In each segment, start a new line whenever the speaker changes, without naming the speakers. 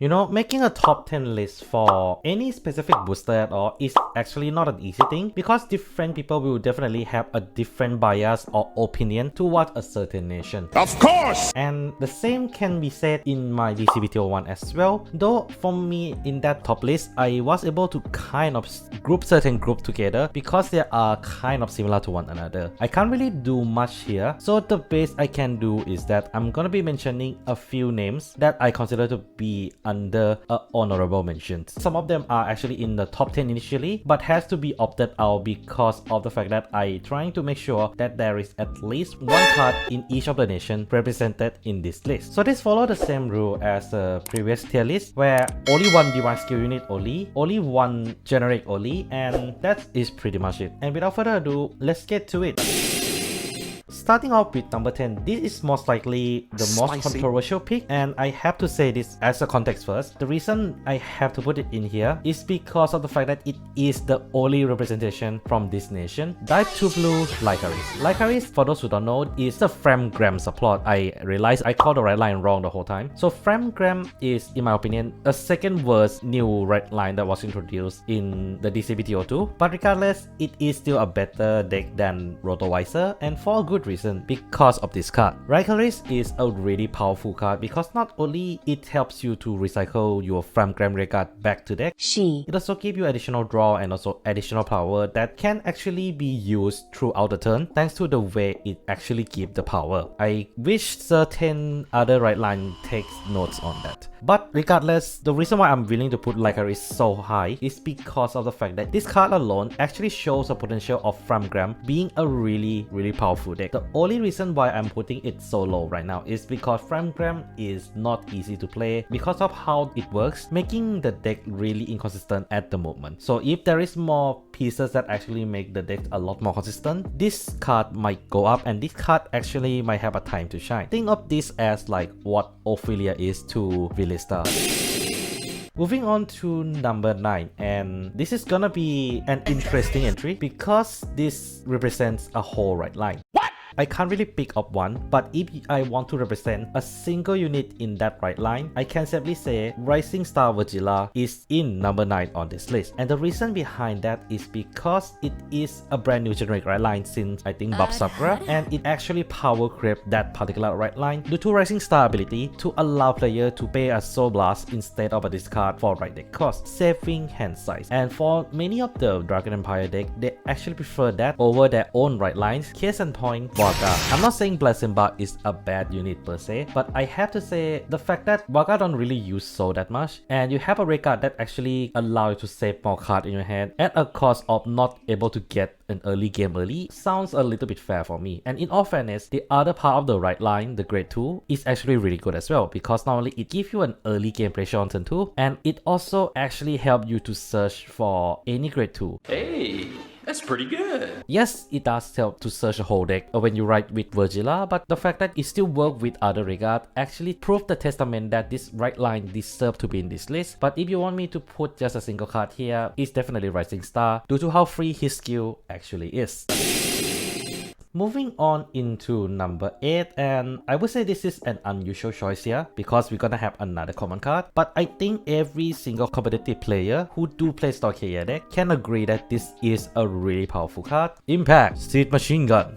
You know, making a top 10 list for any specific booster at all is actually not an easy thing because different people will definitely have a different bias or opinion towards a certain nation.
Of course!
And the same can be said in my DZBT01 as well, though for me in that top list, I was able to kind of group certain groups together because they are kind of similar to one another. I can't really do much here, so the best I can do is that I'm gonna be mentioning a few names that I consider to be under honorable mentions. Some of them are actually in the top 10 initially, but has to be opted out because of the fact that I trying to make sure that there is at least one card in each of the nation represented in this list. So this follow the same rule as the previous tier list, where only one divine skill unit only one generic only, and that is pretty much it. And without further ado, let's get to it. Starting off with number 10, this is most likely the most controversial pick, and I have to say this as a context first. The reason I have to put it in here is because of the fact that it is the only representation from this nation. Dive 2 blue Lycaris. Lycaris, for those who don't know, is the Framgram support. I realized I called the red line wrong the whole time. So Framgram is, in my opinion, a second worst new red line that was introduced in the DZBT02. But regardless, it is still a better deck than Rotovisor, and for a good reason because of this card. Lycaris is a really powerful card because not only it helps you to recycle your Framgram Vanguard back to deck, it also gives you additional draw and also additional power that can actually be used throughout the turn thanks to the way it actually gives the power. I wish certain other right line takes notes on that. But regardless, the reason why I'm willing to put Lycaris so high is because of the fact that this card alone actually shows the potential of Framgram being a really powerful deck. The only reason why I'm putting it so low right now is because Framgram is not easy to play because of how it works, making the deck really inconsistent at the moment. So if there is more pieces that actually make the deck a lot more consistent, this card might go up and this card actually might have a time to shine. Think of this as like what Ophelia is to Vilista. Moving on to number 9, and this is gonna be an interesting entry because this represents a whole right line. I can't really pick up one, but if I want to represent a single unit in that right line, I can simply say Rising Star Virgila is in number 9 on this list. And the reason behind that is because it is a brand new generic right line since I think Bob Sakura, and it actually power creep that particular right line due to Rising Star ability to allow player to pay a Soul Blast instead of a discard for right deck cost, saving hand size. And for many of the Dragon Empire deck, they actually prefer that over their own right lines. Case in point, Vanguard. I'm not saying Blazimba is a bad unit per se, but I have to say the fact that Vanguard don't really use Soul that much, and you have a red card that actually allow you to save more card in your hand at a cost of not able to get an early game early sounds a little bit fair for me. And in all fairness, the other part of the right line, the grade 2, is actually really good as well because not only it gives you an early game pressure on turn 2, and it also actually helps you to search for any grade 2.
Hey, that's pretty good.
Yes, it does help to search a whole deck when you ride with Virgila, but the fact that it still works with other regard actually proves the testament that this right line deserves to be in this list. But if you want me to put just a single card here, it's definitely Rising Star due to how free his skill actually is. Moving on into number 8, and I would say this is an unusual choice here because we're gonna have another common card, but I think every single competitive player who do play Stalker deck can agree that this is a really powerful card. Impact Seed Machine Gun.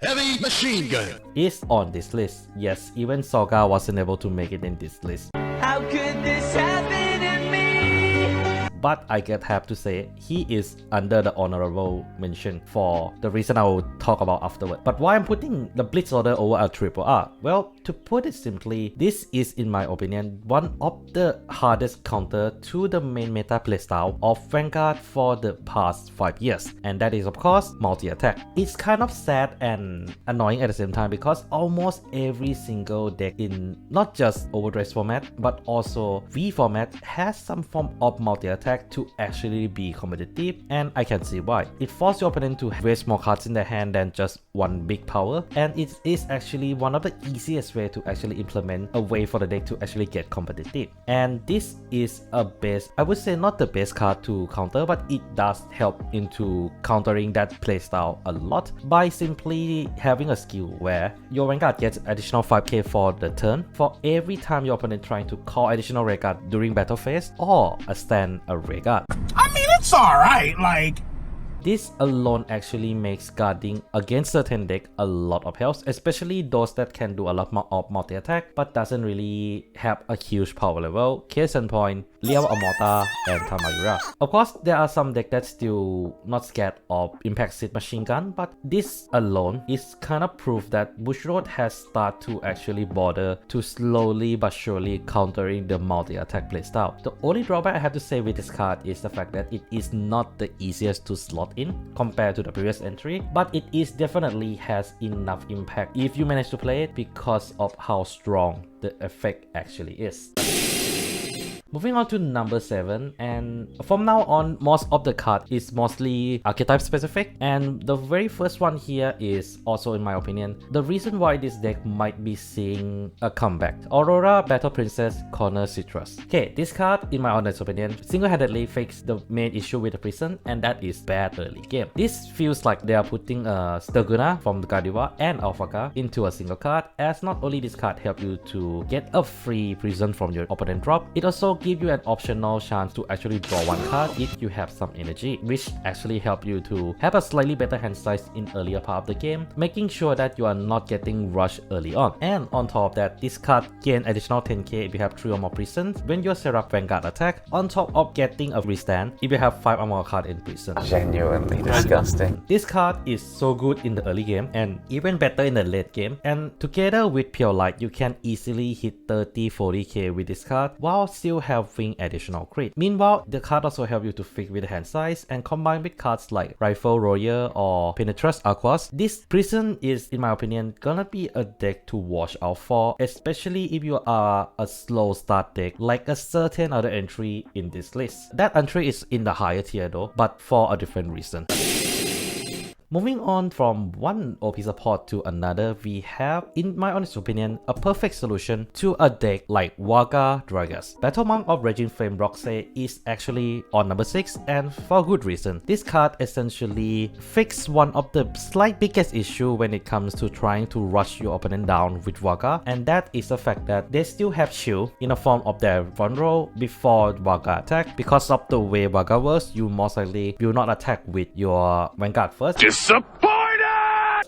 Heavy machine gun
Is on this list. Yes, even Soga wasn't able to make it in this list.
How could this happen to me?
But I have to say he is under the honorable mention for the reason I will talk about afterward. But why I'm putting the Blitz Order over a Triple R? Well, to put it simply, this is in my opinion one of the hardest counter to the main meta playstyle of Vanguard for the past 5 years, and that is of course multi-attack. It's kind of sad and annoying at the same time because almost every single deck in not just Overdress format but also V format has some form of multi-attack to actually be competitive, and I can see why. It forces your opponent to waste more cards in their hand than just one big power, and it is actually one of the easiest easiest way to actually implement a way for the deck to actually get competitive. And this is a best, I would say not the best card to counter, but it does help into countering that playstyle a lot by simply having a skill where your Vanguard gets additional 5k for the turn for every time your opponent trying to call additional red card during battle phase or a stand a red card.
I mean, it's alright, like...
This alone actually makes guarding against certain deck a lot of help, especially those that can do a lot more of multi-attack but doesn't really have a huge power level. Case in point, Liao Amorta and Tamayura. Of course, there are some decks that still not scared of Impact Seed Machine Gun, but this alone is kind of proof that Bushiroad has started to actually bother to slowly but surely countering the multi-attack playstyle. The only drawback I have to say with this card is the fact that it is not the easiest to slot in compared to the previous entry, but it is definitely has enough impact if you manage to play it because of how strong the effect actually is. Moving on to number 7, and from now on most of the card is mostly archetype specific, and the very first one here is also, in my opinion, the reason why this deck might be seeing a comeback. Aurora Battle Princess Corner Citrus. Okay, this card, in my honest opinion, single-handedly fixed the main issue with the prison, and that is bad early game. This feels like they are putting a Sturguna from the Gardevoir and Alphaka into a single card, as not only this card help you to get a free prison from your opponent drop, it also give you an optional chance to actually draw one card if you have some energy, which actually help you to have a slightly better hand size in earlier part of the game, making sure that you are not getting rushed early on. And on top of that, this card gain additional 10k if you have 3 or more prisons when you set up Vanguard attack, on top of getting a restand if you have 5 or more card in prison.
Genuinely disgusting.
This card is so good in the early game and even better in the late game, and together with Pure Light you can easily hit 30-40k with this card while still having additional crit. Meanwhile, the card also helps you to fix with the hand size, and combined with cards like Rifle Royer or Penetrus Aquas, this prison is, in my opinion, gonna be a deck to watch out for, especially if you are a slow start deck like a certain other entry in this list. That entry is in the higher tier though, but for a different reason. Moving on from one OP support to another, we have, in my honest opinion, a perfect solution to a deck like Wagga Dragas. Battle Monk of Raging Flame Roxy is actually on number 6, and for good reason. This card essentially fixes one of the slight biggest issue when it comes to trying to rush your opponent down with Wagga, and that is the fact that they still have shield in the form of their vulnerable before Wagga attack. Because of the way Wagga works, you most likely will not attack with your Vanguard first.
Disappointed!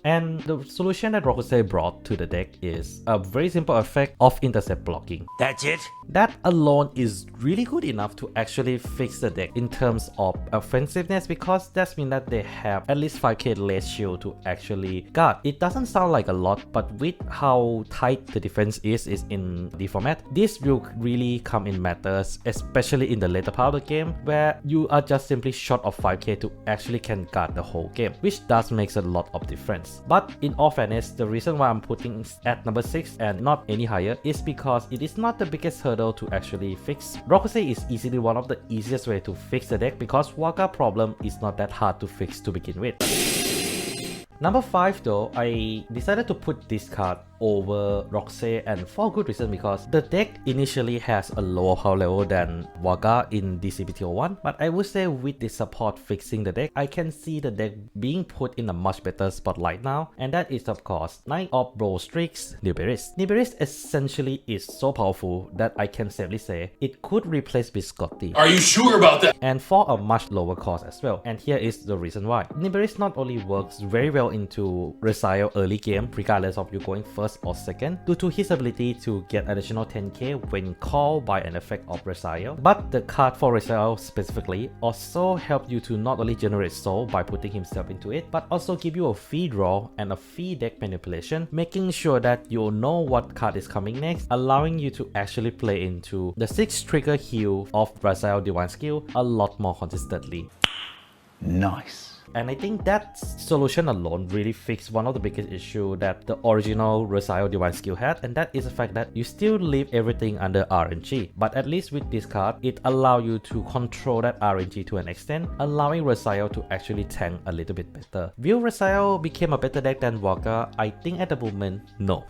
And the solution that Rokusei brought to the deck is a very simple effect of intercept blocking.
That's it?
That alone is really good enough to actually fix the deck in terms of offensiveness, because that means that they have at least 5k less shield to actually guard. It doesn't sound like a lot, but with how tight the defense is in the format, this will really come in matters, especially in the later part of the game where you are just simply short of 5k to actually can guard the whole game, which does makes a lot of difference. But in all fairness, the reason why I'm putting at number 6 and not any higher is because it is not the biggest hurdle to actually fix. Rokusei is easily one of the easiest way to fix the deck because Wagga problem is not that hard to fix to begin with. Number 5 though, I decided to put this card over Roxy, and for good reason, because the deck initially has a lower power level than Wagga in DZBT01, but I would say with the support fixing the deck, I can see the deck being put in a much better spotlight now, and that is of course Knight of Brawl Streaks Nibiris. Nibiris essentially is so powerful that I can safely say it could replace Biscotti.
Are you sure about that?
And for a much lower cost as well, and here is the reason why. Nibiris not only works very well into Resayo early game regardless of you going first or second due to his ability to get additional 10k when called by an effect of Resayo, but the card for Resayo specifically also help you to not only generate soul by putting himself into it, but also give you a free draw and a free deck manipulation, making sure that you know what card is coming next, allowing you to actually play into the 6 trigger heal of Resayo Divine skill a lot more consistently.
Nice.
And I think that solution alone really fixed one of the biggest issues that the original Resayo Divine skill had, and that is the fact that you still leave everything under RNG. But at least with this card, it allows you to control that RNG to an extent, allowing Resayo to actually tank a little bit better. Will Resayo become a better deck than Wagga? I think at the moment, no.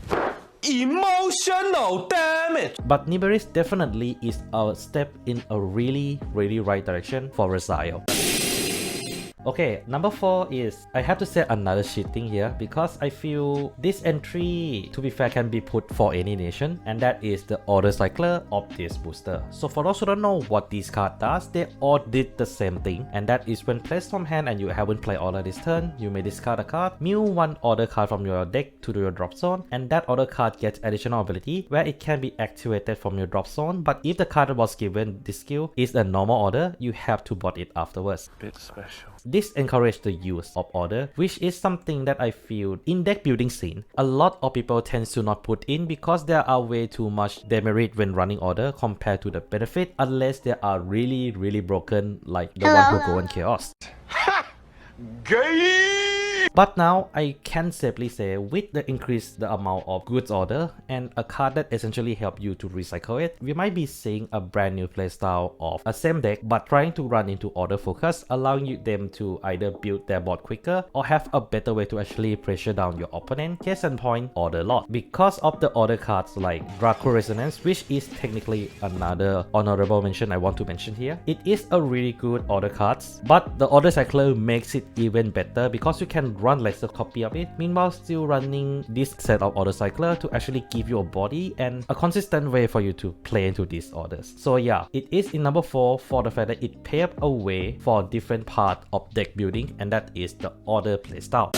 Emotional damage.
But Nibiris definitely is a step in a really right direction for Resaio. Okay, number 4 is, I have to say another cheating here because I feel this entry, to be fair, can be put for any nation, and that is the Order Cycler of this booster. So for those who don't know what this card does, they all did the same thing, and that is when placed from hand and you haven't played Order this turn, you may discard a card, mill one Order card from your deck to your drop zone, and that Order card gets additional ability where it can be activated from your drop zone, but if the card was given this skill is a normal order, you have to bot it afterwards.
Bit special.
This encourages the use of order, which is something that I feel in deck building scene, a lot of people tend to not put in because there are way too much demerit when running order compared to the benefit, unless they are really broken like the one who go in chaos. But now I can safely say with the amount of goods order and a card that essentially help you to recycle it, we might be seeing a brand new playstyle of a same deck but trying to run into order focus, allowing them to either build their board quicker or have a better way to actually pressure down your opponent. Case in point, Order Lord. Because of the order cards like Draco Resonance, which is technically another honorable mention I want to mention here, it is a really good order cards, but the Order Cycler makes it even better because you can run lesser copy of it, meanwhile still running this set of Order Cycler to actually give you a body and a consistent way for you to play into these orders. So yeah, it is in number 4 for the fact that it paved a way for a different part of deck building, and that is the order playstyle.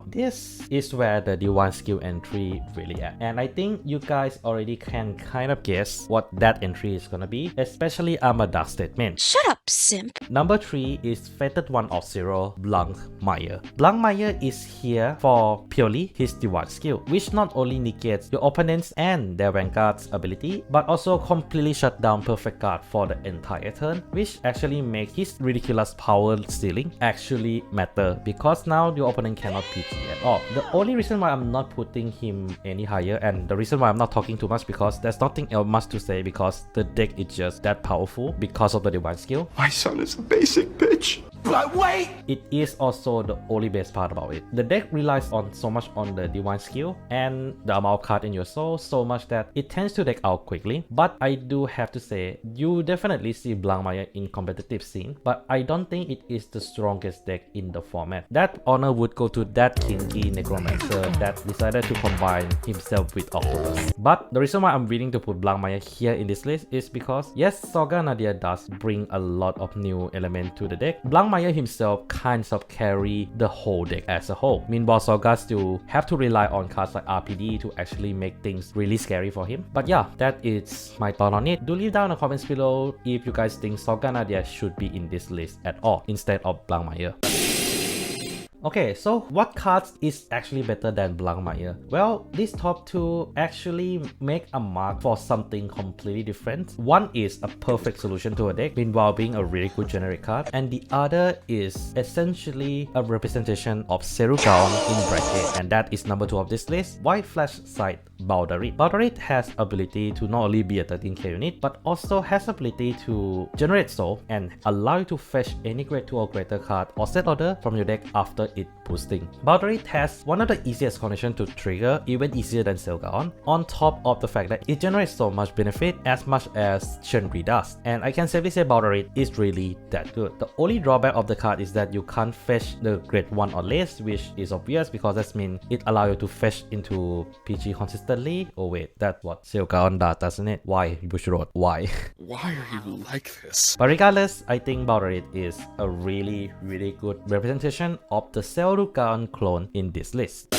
This is where the D1 skill entry really at, and I think you guys already can kind of guess what that entry is gonna be, especially I'm a dark statement.
Shut up, simp.
Number 3 is Fated 1 of 0, Blankmeyer. Blankmeyer is here for purely his D1 skill, which not only negates your opponents and their Vanguard's ability, but also completely shut down Perfect Guard for the entire turn, which actually makes his ridiculous power ceiling actually matter because now your opponent cannot PT at all. The only reason why I'm not putting him any higher, and the reason why I'm not talking too much, because there's nothing else much to say because the deck is just that powerful because of the divine skill.
My son is a basic bitch. But wait!
It is also the only best part about it. The deck relies on so much on the divine skill and the amount of card in your soul so much that it tends to deck out quickly. But I do have to say, you definitely see Blankmeyer in competitive scene, but I don't think it is the strongest deck in the format. That honor would go to that kinky necromancer that decided to combine himself with Octopus. But the reason why I'm willing to put Blankmeyer here in this list is because yes, Sorga Nadia does bring a lot of new element to the deck. Blankmeyer himself kind of carry the whole deck as a whole. Meanwhile, Sorga still have to rely on cards like RPD to actually make things really scary for him. But yeah, that is my thought on it. Do leave down in the comments below if you guys think Sorga Nadia should be in this list at all instead of Blankmeyer. Okay, so what cards is actually better than Blankmeyer? Well, these top 2 actually make a mark for something completely different. One is a perfect solution to a deck, meanwhile being a really good generic card, and the other is essentially a representation of Serugaon in bracket, and that is number 2 of this list, White Flash Sight Balderit. Balderit has ability to not only be a 13k unit, but also has ability to generate soul and allow you to fetch any grade 2 or greater card or set order from your deck after it boosting. Balderit has one of the easiest conditions to trigger, even easier than Serugaon, on top of the fact that it generates so much benefit as much as Shenri does. And I can safely say Balderit is really that good. The only drawback of the card is that you can't fetch the grade 1 or less, which is obvious because that means it allows you to fetch into PG consistently. Oh wait, that's what Serugaon does, doesn't it? Why, Bushiroad? Why?
Why are you like this?
But regardless, I think Balderit is a really good representation of the Serugaon clone in this list.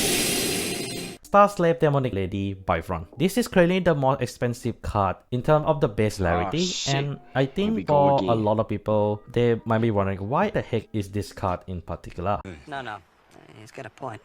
Star Slave Demonic Lady Byfront. This is clearly the most expensive card in terms of the base rarity, and I think for a lot of people, they might be wondering why the heck is this card in particular.
No. He's got a point.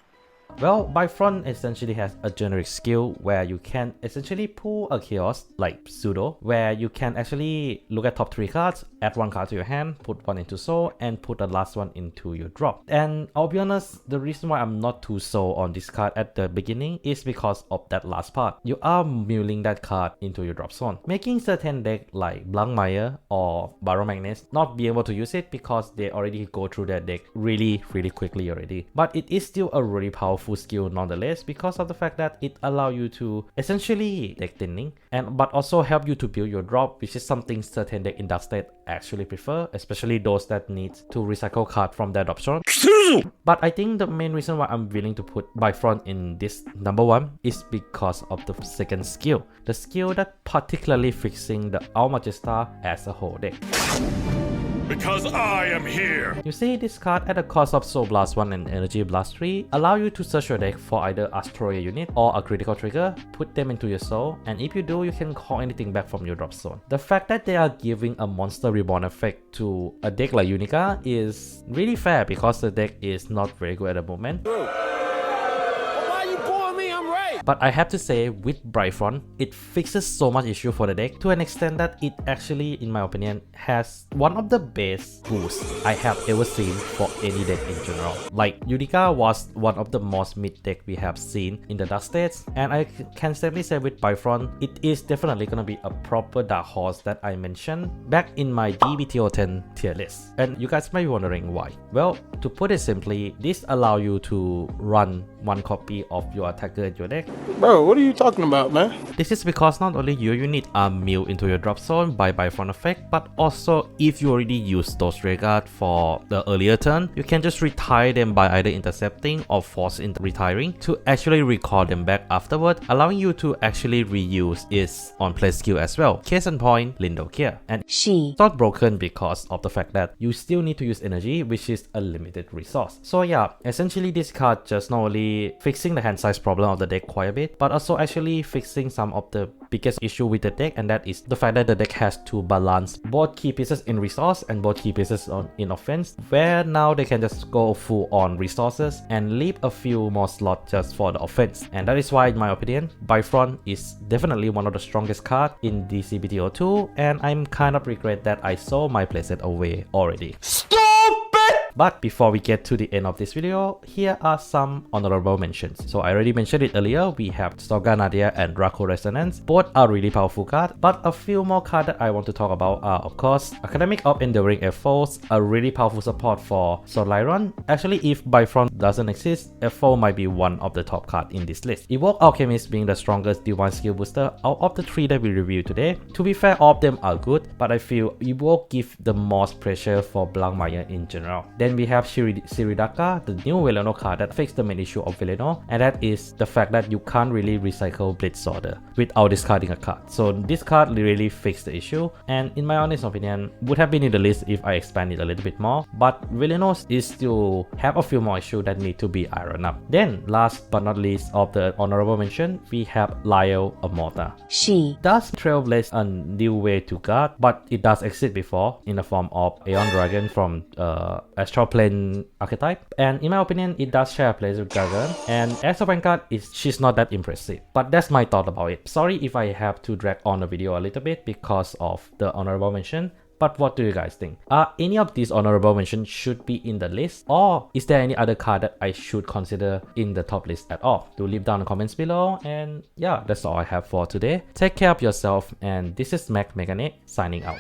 Well, Byfront essentially has a generic skill where you can essentially pull a chaos like Pseudo, where you can actually look at top 3 cards, add 1 card to your hand, put 1 into soul, and put the last one into your drop. And I'll be honest, the reason why I'm not too sold on this card at the beginning is because of that last part. You are mulling that card into your drop zone, making certain deck like Blankmeyer or Baromagnus not be able to use it because they already go through their deck really quickly already. But it is still a really powerful powerful skill nonetheless because of the fact that it allows you to essentially deck thinning but also help you to build your drop, which is something certain deck in dark state actually prefer, especially those that need to recycle card from their drop zone. But I think the main reason why I'm willing to put Byfront in this number 1 is because of the second skill, the skill that particularly fixing the Almagesta as a whole deck.
Because I am here.
You see, this card at the cost of Soul Blast 1 and Energy Blast 3 allow you to search your deck for either Astroya unit or a critical trigger, put them into your soul, and if you do, you can call anything back from your drop zone. The fact that they are giving a monster reborn effect to a deck like Unica is really fair because the deck is not very good at the moment. But I have to say, with Byfront, it fixes so much issue for the deck to an extent that it actually, in my opinion, has one of the best boosts I have ever seen for any deck in general. Like, Unica was one of the most mid deck we have seen in the dark states, and I can safely say with Byfront, it is definitely gonna be a proper dark horse that I mentioned back in my DZBT02 tier list. And you guys might be wondering why. Well, to put it simply, this allows you to run one copy of your attacker in your deck.
Bro, what are you talking about, man?
This is because not only your unit are milled into your drop zone by Byfront effect, but also if you already use those regard for the earlier turn, you can just retire them by either intercepting or force into retiring to actually recall them back afterward, allowing you to actually reuse its on-play skill as well. Case in point, Lindo here. And it's not broken because of the fact that you still need to use energy, which is a limited resource. So yeah, essentially this card just not only fixing the hand size problem of the deck quite a bit, but also actually fixing some of the biggest issue with the deck, and that is the fact that the deck has to balance both key pieces in resource and both key pieces in offense, where now they can just go full on resources and leave a few more slots just for the offense. And that is why, in my opinion, Byfront is definitely one of the strongest cards in DZBT02, and I'm kind of regret that I sold my playset away already. But before we get to the end of this video, here are some honorable mentions. So I already mentioned it earlier, we have Stoga Nadia and Draco Resonance. Both are really powerful cards, but a few more cards that I want to talk about are, of course, Academic of Enduring F4s, a really powerful support for Soulairon. Actually, if Byfront doesn't exist, F4 might be one of the top cards in this list. Evoke Alchemist being the strongest divine skill booster out of the 3 that we reviewed today. To be fair, all of them are good, but I feel Evoke gives the most pressure for Blankmire in general. Then we have Shiridaka, the new Veleno card that fixes the main issue of Veleno, and that is the fact that you can't really recycle Blitz Order without discarding a card. So this card really fixed the issue, and in my honest opinion, would have been in the list if I expand it a little bit more, but Veleno is still have a few more issues that need to be ironed up. Then, last but not least of the honorable mention, we have Lyle Amorta. She does trailblaze a new way to guard, but it does exist before in the form of Aeon Dragon from Astral Plane archetype, and in my opinion, it does share a place with Dragon, and as a Vanguard, she's not that impressive. But that's my thought about it. Sorry if I have to drag on the video a little bit because of the honorable mention. But what do you guys think? Are any of these honorable mentions should be in the list, or is there any other card that I should consider in the top list at all? Do leave down in the comments below, and yeah, that's all I have for today. Take care of yourself, and this is Mac Megane signing out.